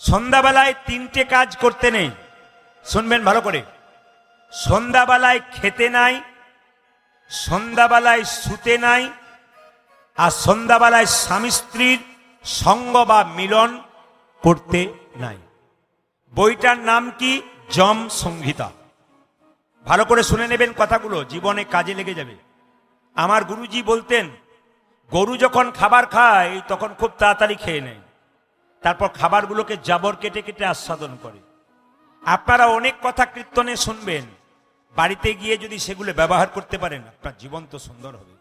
সন্ধ্যাবেলায় তিনটে কাজ করতে নেই, শুনবেন ভালো করে। সন্ধ্যাবেলায় খেতে নাই, সন্ধ্যাবেলায় শুতে নাই, আর সন্ধ্যাবেলায় স্বামী স্ত্রীর সঙ্গ বা মিলন করতে নাই। বইটার নাম কি? যম সংহিতা। ভালো করে শুনে নেবেন কথাগুলো, জীবনে কাজে লেগে যাবে। আমার গুরুজি বলতেন, গরু যখন খাবার খায় তখন খুব তাড়াতাড়ি খেয়ে নেয়, তারপর খাবারগুলোকে জাবর কেটে কেটে আস্বাদন করে। আপনারা অনেক কথা কীর্তনে শুনবেন, বাড়িতে গিয়ে যদি সেগুলো ব্যবহার করতে পারেন আপনার জীবন তো সুন্দর হবে।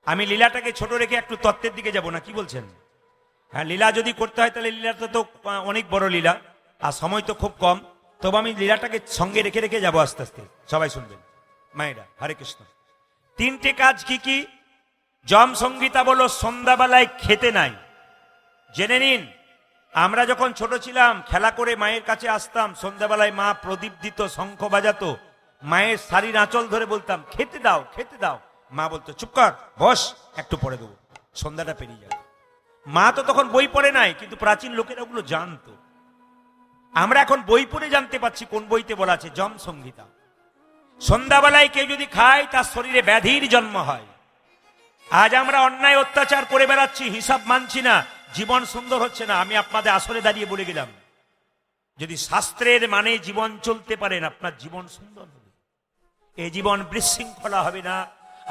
আমি লীলাটাকে ছোট রেখে একটু তত্ত্বের দিকে যাব না, কি বলছেন? হ্যাঁ, লীলা যদি করতে হয় তাহলে লীলাটা তো অনেক বড় লীলা, আর সময় তো খুব কম। তবে আমি লীলাটাকে সঙ্গে রেখে রেখে যাবো আস্তে আস্তে, সবাই শুনবেন। মায়েরা, হরে কৃষ্ণ। তিনটে কাজ কি কি? যম সংহিতা বলো সন্ধ্যাবেলায় খেতে নাই। জেনে নিন, আমরা যখন ছোট ছিলাম খেলা করে মায়ের কাছে আসতাম, সন্ধ্যাবেলায় মা প্রদীপ দিত, শঙ্খ বাজাতো, মায়ের শাড়ির আঁচল ধরে বলতাম খেতে দাও খেতে দাও। মা বলতো চুপ কর, বস, একটু পরে দেবো, সন্ধ্যাটা পেরিয়ে যাবে। মা তো তখন বই পড়ে নাই, কিন্তু প্রাচীন লোকেরা ওগুলো জানতো। আমরা এখন বই পড়ে জানতে পারছি কোন বইতে বলা আছে যম সংহিতা। সন্ধ্যাবেলায় কেউ যদি খায় তার শরীরে ব্যাধির জন্ম হয়। আজ আমরা অন্যায় অত্যাচার করে বেড়াচ্ছি, হিসাব মানছি না, জীবন সুন্দর হচ্ছে না। আমি আপনাদের আসলে দাঁড়িয়ে বলে গেলাম, যদি শাস্ত্রের মানে জীবন চলতে পারেন আপনার জীবন সুন্দর হবে। এই জীবন বিশৃঙ্খলা হবে না,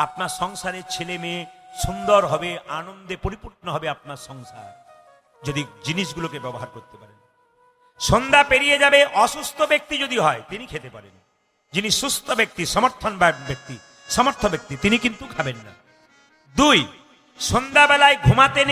আপনার সংসারের ছেলে মেয়ে সুন্দর হবে, আনন্দে পরিপূর্ণ হবে আপনার সংসার, যদি জিনিসগুলোকে ব্যবহার করতে পারেন। সন্ধ্যা পেরিয়ে যাবে, অসুস্থ ব্যক্তি যদি হয় তিনি খেতে পারেন। যিনি সুস্থ ব্যক্তি, সমর্থ ব্যক্তি তিনি কিন্তু খাবেন না। 2, সন্ধ্যাবেলায় ঘুমাতে নেই।